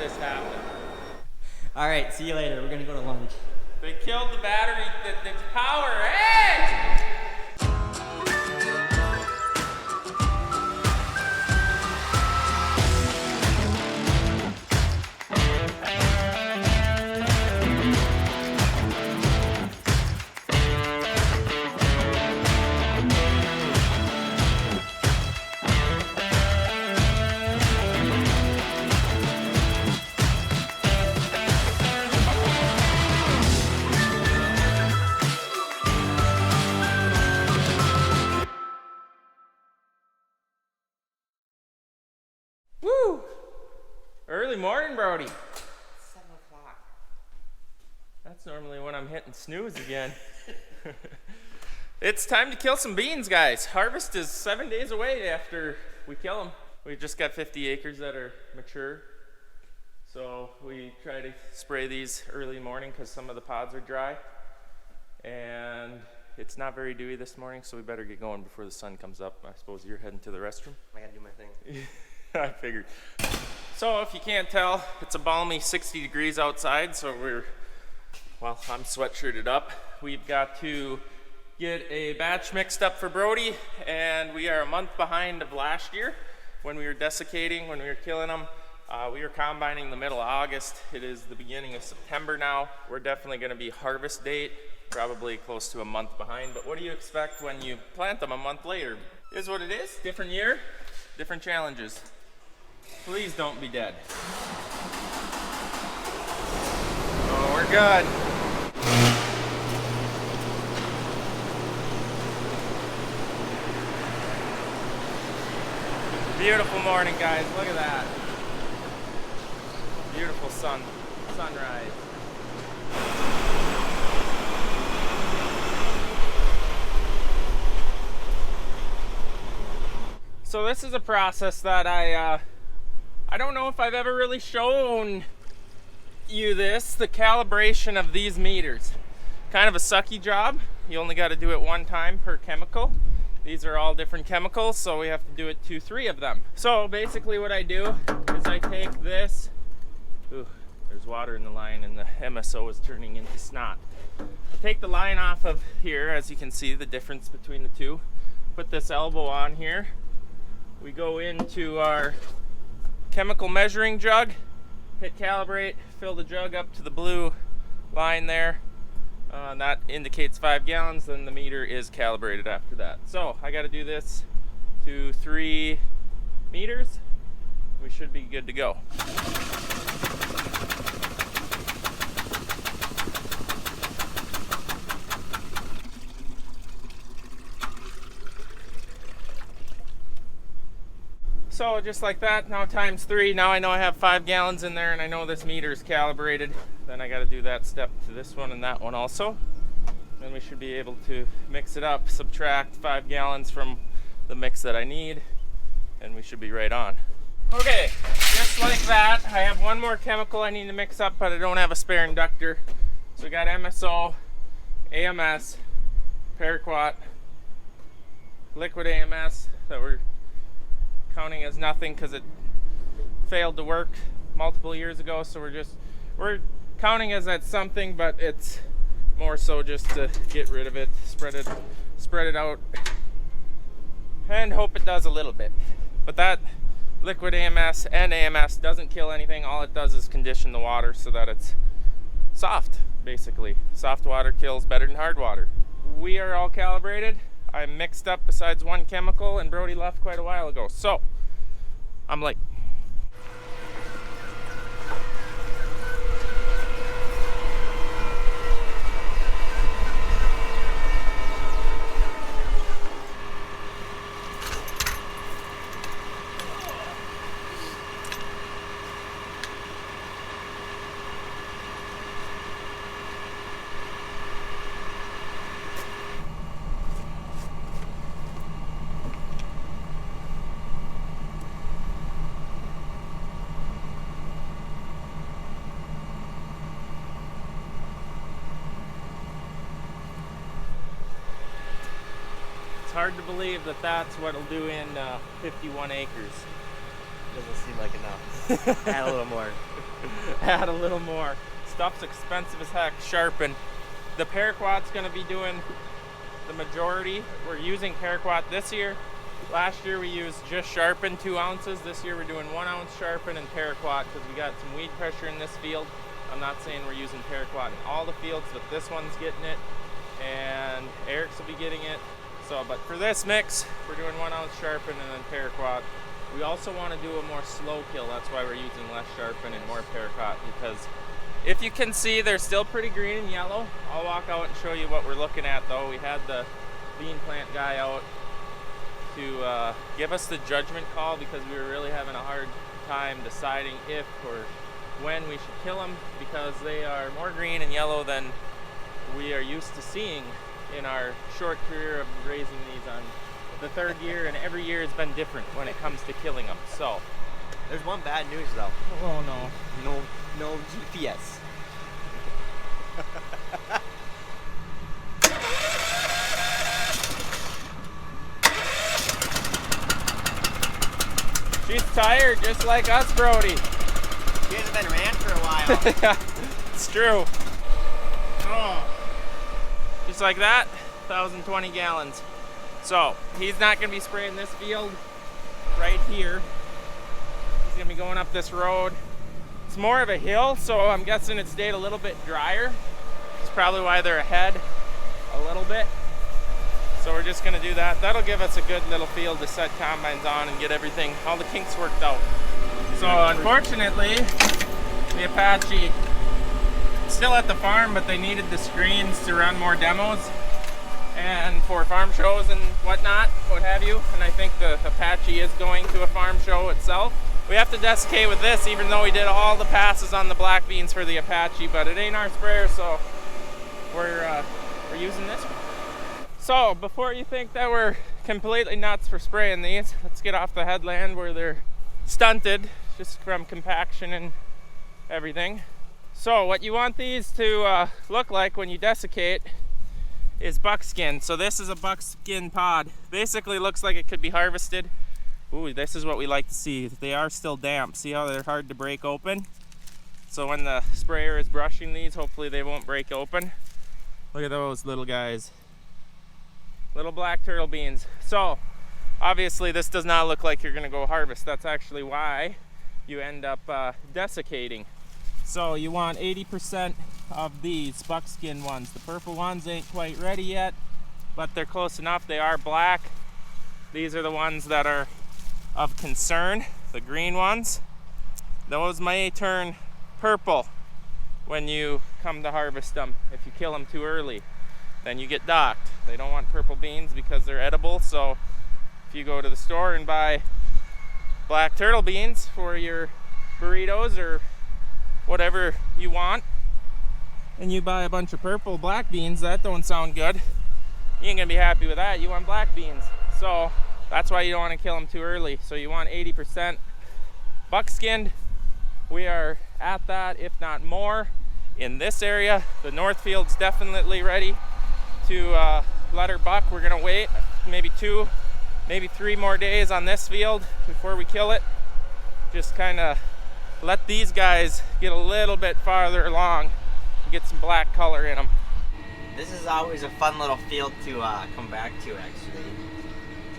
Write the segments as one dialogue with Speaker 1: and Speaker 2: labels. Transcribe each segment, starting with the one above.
Speaker 1: this happen.
Speaker 2: All right, see you later. We're gonna go to lunch.
Speaker 1: They killed the battery, the power. Hey! Woo! Early morning, Brody.
Speaker 2: 7 o'clock.
Speaker 1: That's normally when I'm hitting snooze again. It's time to kill some beans, guys. Harvest is 7 days away after we kill them. We've just got 50 acres that are mature. So we try to spray these early morning because some of the pods are dry. And it's not very dewy this morning, so we better get going before the sun comes up. I suppose you're heading to the restroom?
Speaker 2: I gotta do my thing.
Speaker 1: I figured. So if you can't tell, it's a balmy 60 degrees outside, so I'm sweatshirted up. We've got to get a batch mixed up for Brody, and we are a month behind of last year when we were desiccating, when we were killing them. We were combining the middle of August. It is the beginning of September now. We're definitely gonna be harvest date, probably close to a month behind, but what do you expect when you plant them a month later? It is what it is. Different year, different challenges. Please don't be dead. Oh, we're good. Beautiful morning, guys. Look at that. Beautiful sunrise. So this is a process that I don't know if I've ever really shown you this, the calibration of these meters. Kind of a sucky job. You only got to do it one time per chemical. These are all different chemicals, so we have to do it 2-3 of them. So basically what I do is I take this, ooh, there's water in the line and the MSO is turning into snot. I take the line off of here, as you can see the difference between the two. Put this elbow on here. We go into our chemical measuring jug, hit calibrate, fill the jug up to the blue line there. That indicates 5 gallons, then the meter is calibrated after that. So I got to do this to 3 meters. We should be good to go. So just like that, now times 3. Now I know I have 5 gallons in there and I know this meter is calibrated. Then I got to do that step to this one and that one also. Then we should be able to mix it up, subtract 5 gallons from the mix that I need, and we should be right on. Okay, just like that, I have one more chemical I need to mix up, but I don't have a spare inductor. So we got MSO, AMS, paraquat, liquid AMS that we're counting as nothing because it failed to work multiple years ago, so we're counting as that's something, but it's more so just to get rid of it, spread it out, and hope it does a little bit. But that liquid AMS and AMS doesn't kill anything. All it does is condition the water so that it's soft, basically. Soft water kills better than hard water. We are all calibrated. I mixed up besides one chemical, and Brody left quite a while ago, so I'm late. Hard to believe that that's what it'll do in 51 acres.
Speaker 2: Doesn't seem like enough. Add a little more.
Speaker 1: Add a little more. Stuff's expensive as heck. Sharpen. The paraquat's going to be doing the majority. We're using paraquat this year. Last year we used just sharpen 2 ounces. This year we're doing 1 ounce sharpen and paraquat because we got some weed pressure in this field. I'm not saying we're using paraquat in all the fields, but this one's getting it, and Eric's will be getting it. So, but for this mix, we're doing 1 ounce sharpen and then paraquat. We also want to do a more slow kill. That's why we're using less sharpen and more paraquat, because if you can see, they're still pretty green and yellow. I'll walk out and show you what we're looking at though. We had the bean plant guy out to give us the judgment call because we were really having a hard time deciding if or when we should kill them, because they are more green and yellow than we are used to seeing in our short career of raising these on the 3rd year, and every year has been different when it comes to killing them. So
Speaker 2: There's one bad news though.
Speaker 1: oh no.
Speaker 2: No GPS.
Speaker 1: She's tired just like us, Brody.
Speaker 2: She hasn't been ran for a while.
Speaker 1: It's true. Oh. Just like that, 1,020 gallons. So he's not going to be spraying this field right here. He's going to be going up this road. It's more of a hill, so I'm guessing it stayed a little bit drier. That's probably why they're ahead a little bit. So we're just going to do that. That'll give us a good little field to set combines on and get everything, all the kinks worked out. So unfortunately, the Apache is still at the farm, but they needed the screens to run more demos and for farm shows and whatnot, what have you. And I think the Apache is going to a farm show itself. We have to desiccate with this, even though we did all the passes on the black beans for the Apache, but it ain't our sprayer, so we're using this one. So before you think that we're completely nuts for spraying these, let's get off the headland where they're stunted just from compaction and everything. So what you want these to look like when you desiccate is buckskin. So this is a buckskin pod. Basically looks like it could be harvested. Ooh, this is what we like to see. They are still damp. See how they're hard to break open? So when the sprayer is brushing these, hopefully they won't break open. Look at those little guys. Little black turtle beans. So obviously this does not look like you're gonna go harvest. That's actually why you end up desiccating. So you want 80% of these buckskin ones. The purple ones ain't quite ready yet, but they're close enough. They are black. These are the ones that are of concern. The green ones, those may turn purple when you come to harvest them. If you kill them too early, then you get docked. They don't want purple beans because they're edible. So if you go to the store and buy black turtle beans for your burritos or whatever you want, and you buy a bunch of purple black beans, that don't sound good. You ain't gonna be happy with that. You want black beans. So that's why you don't want to kill them too early. So you want 80% buckskinned. We are at that, if not more, in this area. The north field's definitely ready to let her buck. We're gonna wait maybe 2, maybe 3 more days on this field before we kill it. Just kind of let these guys get a little bit farther along and get some black color in them.
Speaker 2: This is always a fun little field to come back to, actually.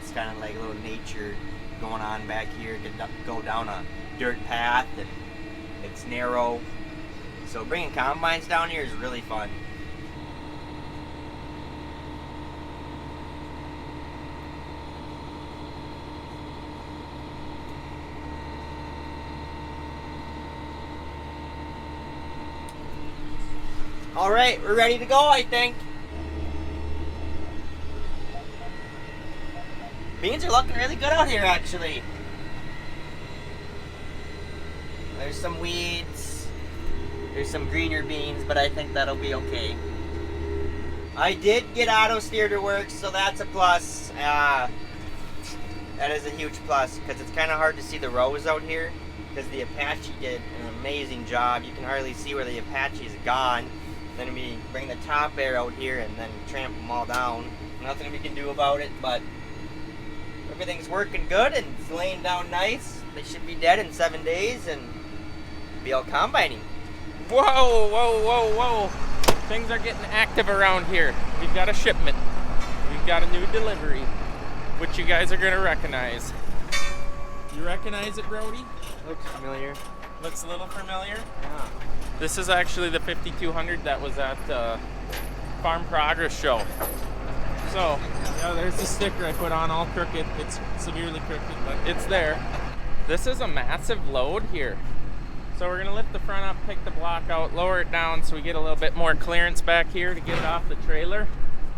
Speaker 2: It's kind of like a little nature going on back here. Go down a dirt path, and it's narrow. So bringing combines down here is really fun. All right, we're ready to go, I think. Beans are looking really good out here, actually. There's some weeds. There's some greener beans, but I think that'll be okay. I did get auto steer to work, so that's a plus. That is a huge plus, because it's kind of hard to see the rows out here, because the Apache did an amazing job. You can hardly see where the Apache's gone. Then we bring the top air out here and then tramp them all down. Nothing we can do about it, but everything's working good and it's laying down nice. they should be dead in 7 days and be all combining.
Speaker 1: Whoa, whoa, whoa, whoa. Things are getting active around here. We've got a shipment. We've got a new delivery, which you guys are gonna recognize. You recognize it, Brody?
Speaker 2: Looks familiar.
Speaker 1: Looks a little familiar.
Speaker 2: Yeah.
Speaker 1: This is actually the 5200 that was at Farm Progress Show. So, yeah, there's the sticker I put on, all crooked. It's severely crooked, but it's there. This is a massive load here. So we're gonna lift the front up, pick the block out, lower it down so we get a little bit more clearance back here to get it off the trailer.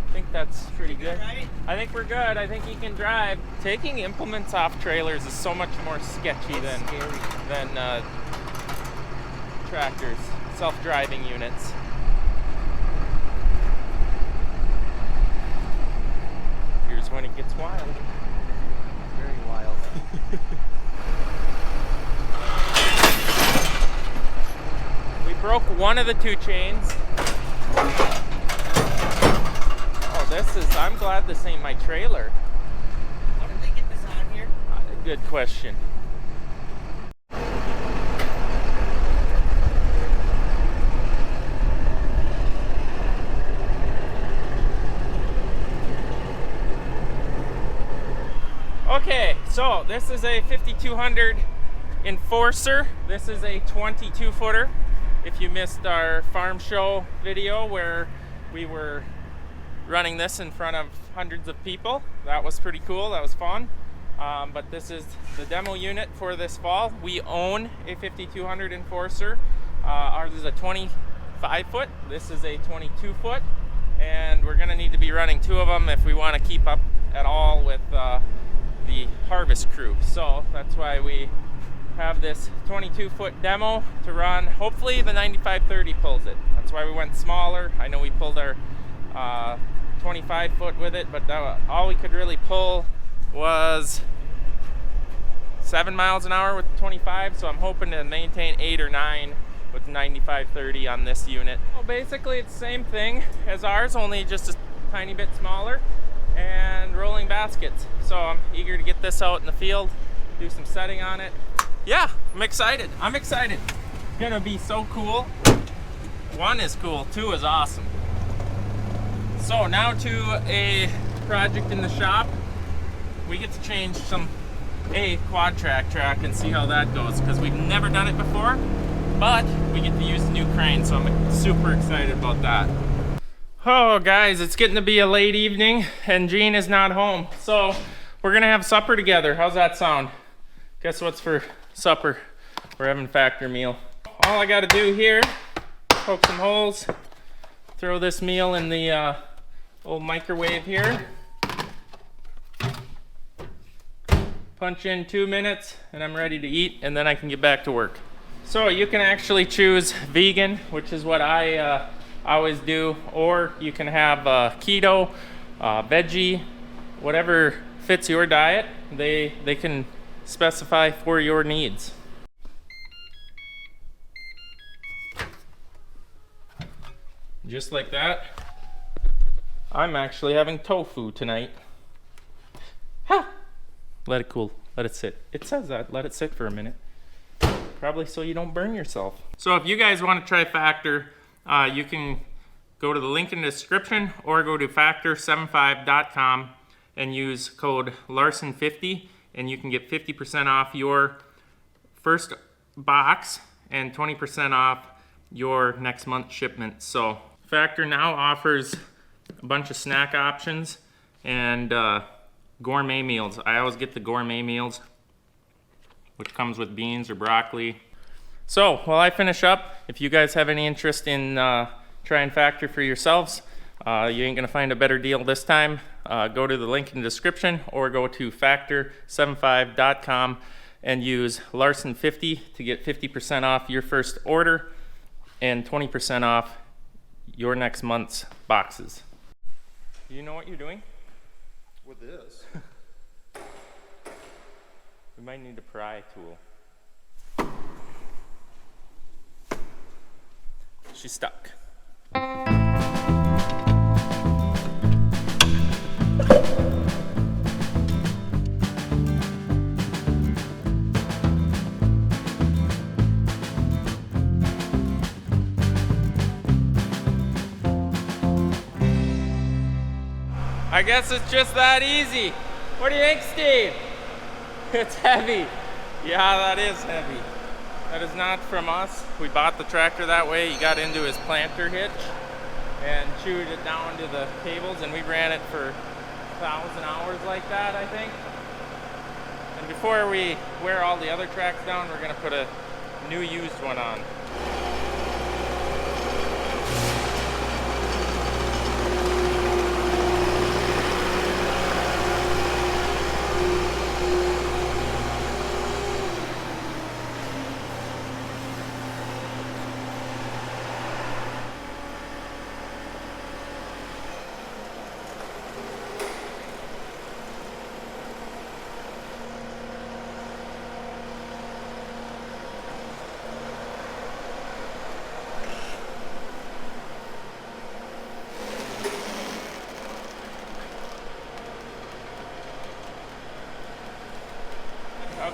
Speaker 1: I think that's pretty good.
Speaker 2: Right?
Speaker 1: I think we're good. I think he can drive. Taking implements off trailers is so much more sketchy than tractors, self-driving units. Here's when it gets wild.
Speaker 2: Very wild.
Speaker 1: We broke one of the two chains. Oh, I'm glad this ain't my trailer.
Speaker 2: How did they get this on here?
Speaker 1: Good question. Okay, so this is a 5200 Enforcer. This is a 22 footer. If you missed our farm show video where we were running this in front of hundreds of people, that was pretty cool, that was fun. But this is the demo unit for this fall. We own a 5200 Enforcer. Ours is a 25 foot, this is a 22 foot, and we're gonna need to be running two of them if we wanna keep up at all with the harvest crew. So that's why we have this 22 foot demo to run. Hopefully the 9530 pulls it. That's why we went smaller. I know we pulled our 25 foot with it, but all we could really pull was 7 miles an hour with the 25, so I'm hoping to maintain 8 or 9 with the 9530 on this unit. Well, basically it's the same thing as ours, only just a tiny bit smaller, and rolling baskets. So I'm eager to get this out in the field, do some setting on it. Yeah, I'm excited. It's gonna be so cool. 1 is cool, 2 is awesome. So now to a project in the shop. We get to change a quad track and see how that goes, because we've never done it before, but we get to use the new crane, so I'm super excited about that. Oh guys, it's getting to be a late evening and Gene is not home, so we're gonna have supper together. How's that sound? Guess what's for supper? We're having factor meal. All I gotta do here, poke some holes, throw this meal in the old microwave here, punch in 2 minutes, and I'm ready to eat, and then I can get back to work. So you can actually choose vegan, which is what I always do, or you can have keto, veggie, whatever fits your diet. They can specify for your needs. Just like that. I'm actually having tofu tonight. Ha! Let it cool, let it sit. It says that, let it sit for a minute. Probably so you don't burn yourself. So if you guys want to try Factor, you can go to the link in the description or go to factor75.com and use code LARSON50 and you can get 50% off your first box and 20% off your next month's shipment. So Factor now offers a bunch of snack options and gourmet meals. I always get the gourmet meals, which comes with beans or broccoli. So while I finish up, if you guys have any interest in trying Factor for yourselves, you ain't gonna find a better deal this time. Go to the link in the description or go to factor75.com and use LARSON50 to get 50% off your first order and 20% off your next month's boxes. Do you know what you're doing?
Speaker 3: With this.
Speaker 1: We might need a pry tool. She's stuck. I guess it's just that easy. What do you think, Steve? It's heavy. Yeah, that is heavy. That is not from us. We bought the tractor that way. He got into his planter hitch and chewed it down to the cables, and we ran it for 1,000 hours like that, I think. And before we wear all the other tracks down, we're gonna put a new used one on.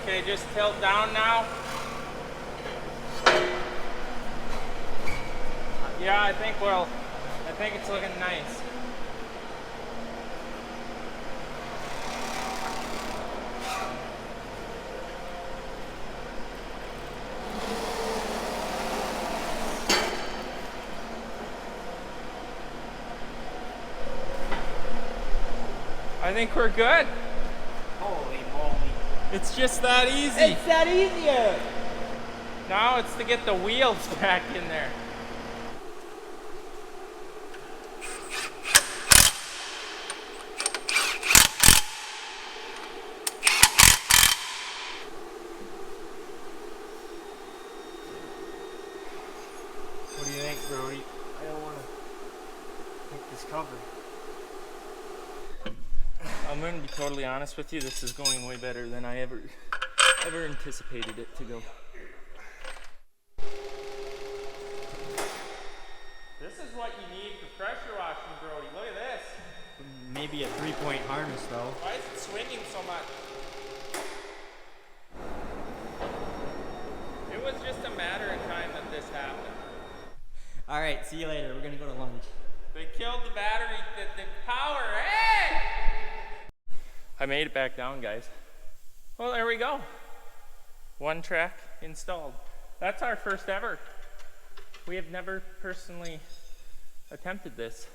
Speaker 1: Okay, just tilt down now. Yeah, I think it's looking nice. I think we're good.
Speaker 2: Holy moly.
Speaker 1: It's just that easy.
Speaker 2: It's that easier.
Speaker 1: Now it's to get the wheels back in there. What do you think, Brody?
Speaker 2: I don't want to take this cover.
Speaker 1: I'm going to be totally honest with you. This is going way better than I ever anticipated it to go. This is what you need for pressure washing, Brody. Look at this.
Speaker 2: Maybe a 3-point harness though.
Speaker 1: Why is it swinging so much? It was just a matter of time that this happened.
Speaker 2: All right, see you later. We're gonna go to lunch.
Speaker 1: They killed the battery, the power. Hey! I made it back down, guys. Well, there we go. One track installed. That's our first ever. We have never personally attempted this.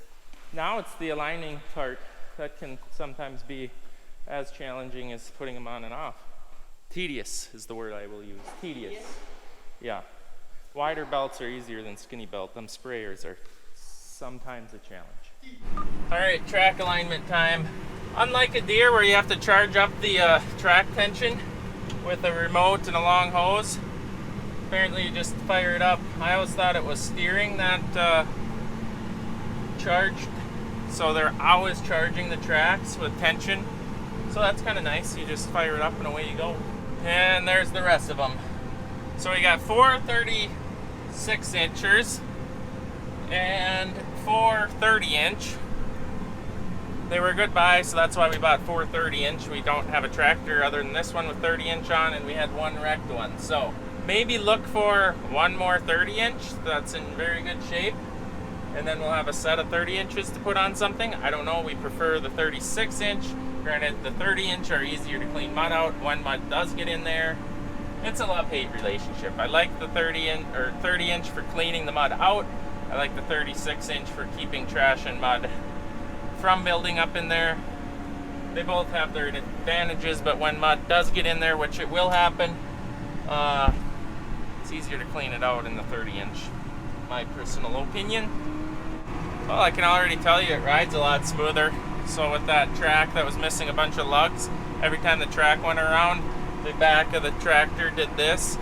Speaker 1: Now it's the aligning part that can sometimes be as challenging as putting them on and off. Tedious is the word I will use. Tedious. Yeah. Wider belts are easier than skinny belt. Them sprayers are sometimes a challenge. All right, track alignment time. Unlike a deer where you have to charge up the track tension with a remote and a long hose, apparently you just fire it up. I always thought it was steering that charged, so they're always charging the tracks with tension. So that's kind of nice. You just fire it up and away you go. And there's the rest of them. So we got 4 36-inchers and 4 30-inch. They were a good buy, so that's why we bought 4 30-inch. We don't have a tractor other than this one with 30-inch on, and we had one wrecked one. So maybe look for one more 30-inch that's in very good shape, and then we'll have a set of 30 inches to put on something. I don't know. We prefer the 36-inch. Granted, the 30-inch are easier to clean mud out when mud does get in there. It's a love-hate relationship. I like the 30-inch for cleaning the mud out. I like the 36-inch for keeping trash and mud from building up in there. They both have their advantages, but when mud does get in there, which it will happen, it's easier to clean it out in the 30-inch, my personal opinion. Well, I can already tell you it rides a lot smoother. So with that track that was missing a bunch of lugs, every time the track went around, the back of the tractor did this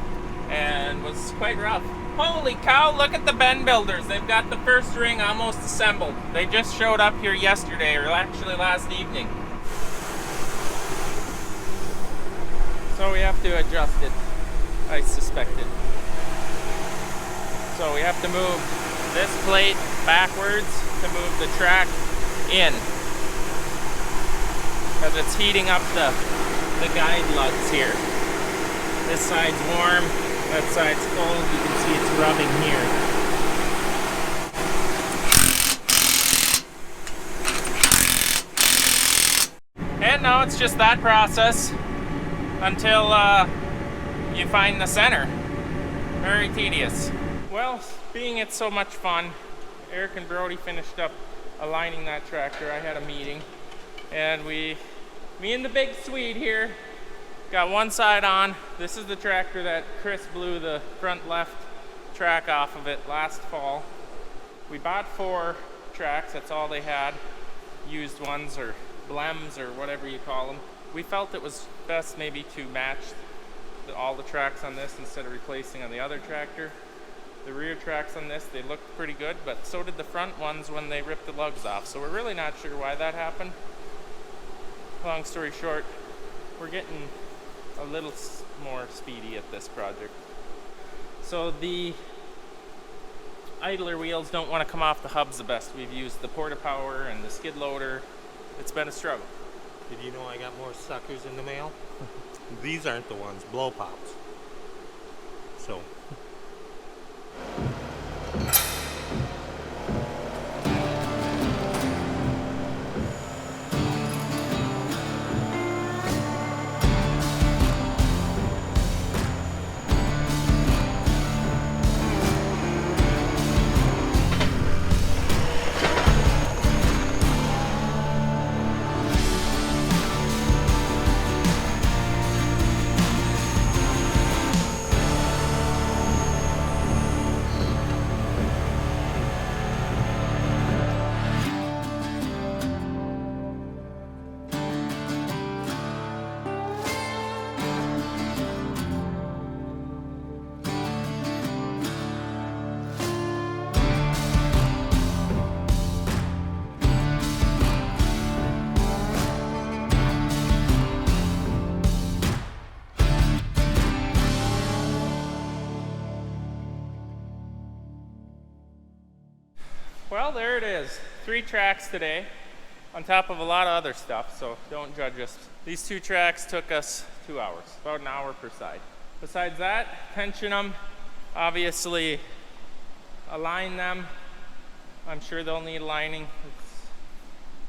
Speaker 1: and was quite rough. Holy cow, look at the bend builders. They've got the first ring almost assembled. They just showed up here yesterday, or actually last evening. So we have to adjust it, I suspected. So we have to move this plate backwards to move the track in, because it's heating up the guide lugs here. This side's warm, that side's cold. You can see it's rubbing here. no, it's just that process until you find the center. Very tedious. Well, being it's so much fun, Eric and Brody finished up aligning that tractor. I had a meeting, and me and the big Swede here got one side on. This is the tractor that Chris blew the front left track off of it last fall. We bought 4 tracks, that's all they had, used ones or blems or whatever you call them. We felt it was best maybe to match all the tracks on this instead of replacing on the other tractor. The rear tracks on this, they looked pretty good, but so did the front ones when they ripped the lugs off. So we're really not sure why that happened. Long story short, we're getting a little more speedy at this project. So the idler wheels don't want to come off the hubs the best. We've used the Porta Power and the skid loader. It's been a struggle.
Speaker 4: Did you know I got more suckers in the mail? These aren't the ones, blow pops. So.
Speaker 1: Well, there it is. 3 tracks today, on top of a lot of other stuff, so don't judge us. These 2 tracks took us 2 hours, about an hour per side. Besides that, tension them, obviously align them. I'm sure they'll need aligning.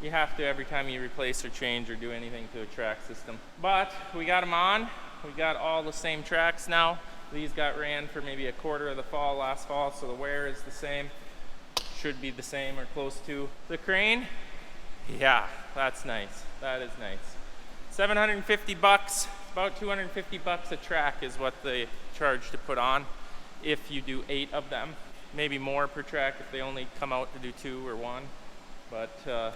Speaker 1: You have to every time you replace or change or do anything to a track system. But we got them on. We got all the same tracks now. These got ran for maybe a quarter of the fall last fall, so the wear is the same. Should be the same or close to. The crane, yeah, that's nice. That is nice. 750 bucks, about 250 bucks a track is what they charge to put on if you do 8 of them. Maybe more per track if they only come out to do 2 or 1. But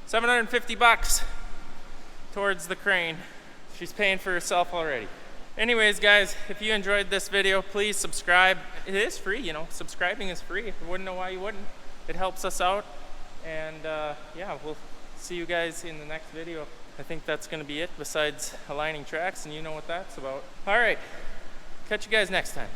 Speaker 1: 750 bucks towards the crane. She's paying for herself already. Anyways, guys, if you enjoyed this video, please subscribe. It is free, you know, subscribing is free. I wouldn't know why you wouldn't. It helps us out. And yeah, we'll see you guys in the next video. I think that's gonna be it besides aligning tracks, and you know what that's about. All right, catch you guys next time.